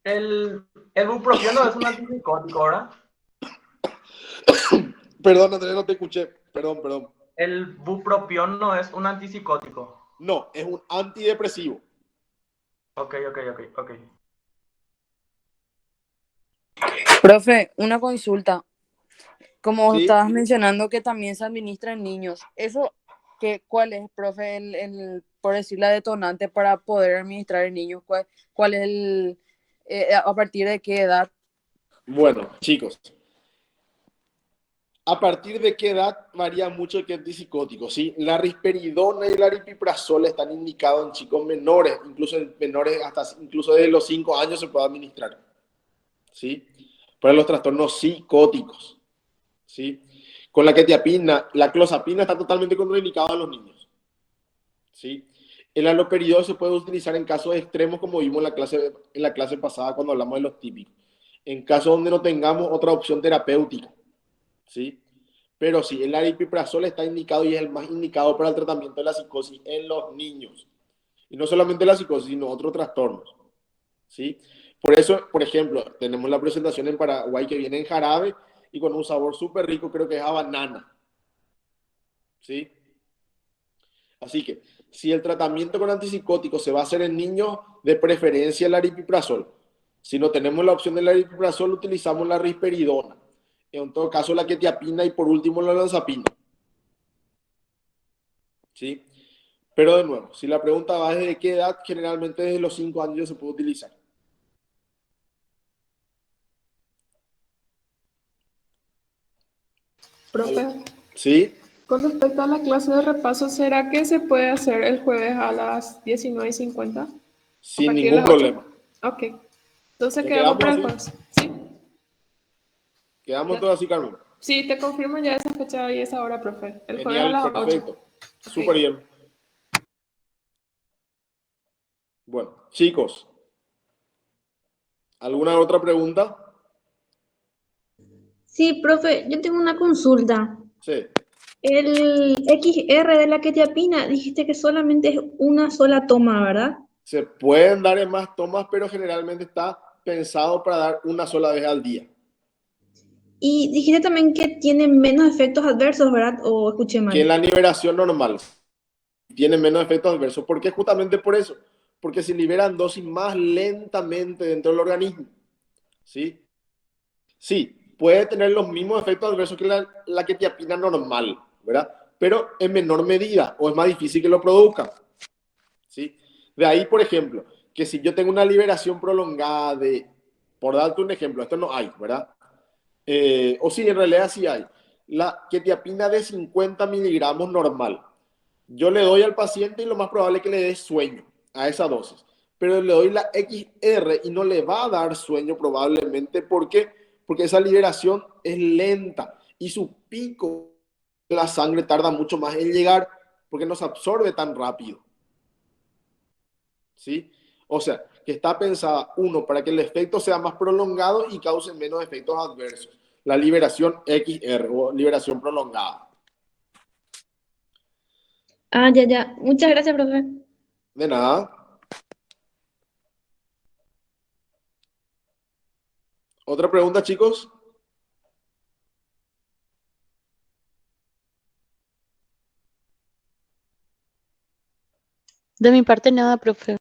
el bupropión es un antipsicótico, ¿verdad? Perdón, Andrés, no te escuché. Perdón. El bupropión no es un antipsicótico. No, es un antidepresivo. Ok. Profe, una consulta. Como ¿Sí? estabas mencionando que también se administra en niños, ¿eso cuál es, profe, por decir la detonante para poder administrar en niños? ¿Cuál es a partir de qué edad? Bueno, chicos, a partir de qué edad varía mucho el que es antipsicótico, ¿sí? La risperidona y el aripiprazol están indicados en chicos menores, incluso en menores hasta incluso desde los 5 años se puede administrar, ¿sí? Para los trastornos psicóticos, ¿sí? Con la quetiapina, la clozapina está totalmente contraindicada a los niños, ¿sí? El haloperidol se puede utilizar en casos extremos, como vimos en la clase pasada cuando hablamos de los típicos. En casos donde no tengamos otra opción terapéutica, ¿sí? Pero sí, el aripiprazol está indicado y es el más indicado para el tratamiento de la psicosis en los niños. Y no solamente la psicosis, sino otros trastornos, ¿sí? Por eso, por ejemplo, tenemos la presentación en Paraguay que viene en jarabe y con un sabor súper rico, creo que es a banana, ¿sí? Así que, si el tratamiento con antipsicóticos se va a hacer en niños, de preferencia el aripiprazol. Si no tenemos la opción del aripiprazol, utilizamos la risperidona. En todo caso, la quetiapina y por último la olanzapina, ¿sí? Pero de nuevo, si la pregunta va desde qué edad, generalmente desde los 5 años se puede utilizar. Profe, ¿Sí? con respecto a la clase de repaso, ¿será que se puede hacer el jueves a las 19:50? A Sin partir de ningún las 8. problema. Ok. Entonces Ya quedamos quedamos para el así. jueves. Sí, Quedamos ya. todos así, Carmen. Sí, te confirmo ya esa fecha y esa hora, profe. El jueves a Genial, las 8. perfecto. Ok. Súper bien. Bueno, chicos, ¿alguna otra pregunta? Sí, profe, yo tengo una consulta. Sí. El XR de la quetiapina, dijiste que solamente es una sola toma, ¿verdad? Se pueden dar en más tomas, pero generalmente está pensado para dar una sola vez al día. Y dijiste también que tiene menos efectos adversos, ¿verdad? ¿O escuché Que en mal? la liberación normal tiene menos efectos adversos. ¿Por qué? Justamente por eso. Porque se liberan dosis más lentamente dentro del organismo. ¿Sí? Sí, puede tener los mismos efectos adversos que la quetiapina normal, ¿verdad? Pero en menor medida, o es más difícil que lo produzca. ¿Sí? De ahí, por ejemplo, que si yo tengo una liberación prolongada de, por darte un ejemplo, esto no hay, ¿verdad? O sí, en realidad sí hay. La quetiapina de 50 miligramos normal. Yo le doy al paciente y lo más probable es que le dé sueño a esa dosis. Pero le doy la XR y no le va a dar sueño probablemente. ¿Por qué? Porque esa liberación es lenta y su pico de la sangre tarda mucho más en llegar porque no se absorbe tan rápido. ¿Sí? O sea, que está pensada, uno, para que el efecto sea más prolongado y cause menos efectos adversos. La liberación XR o liberación prolongada. Ah, ya, ya. Muchas gracias, profe. De nada. ¿Otra pregunta, chicos? De mi parte, nada, profe.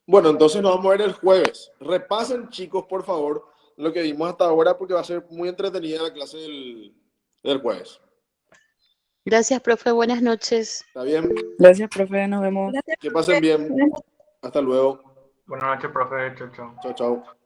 Bueno, entonces nos vamos a ver el jueves. Repasen, chicos, por favor, lo que vimos hasta ahora porque va a ser muy entretenida la clase del jueves. Gracias, profe. Buenas noches. ¿Está bien? Gracias, profe, nos vemos. Gracias, Que pasen bien. profe. Hasta luego. Buenas noches, profe. Chau, chau. Chao, chao.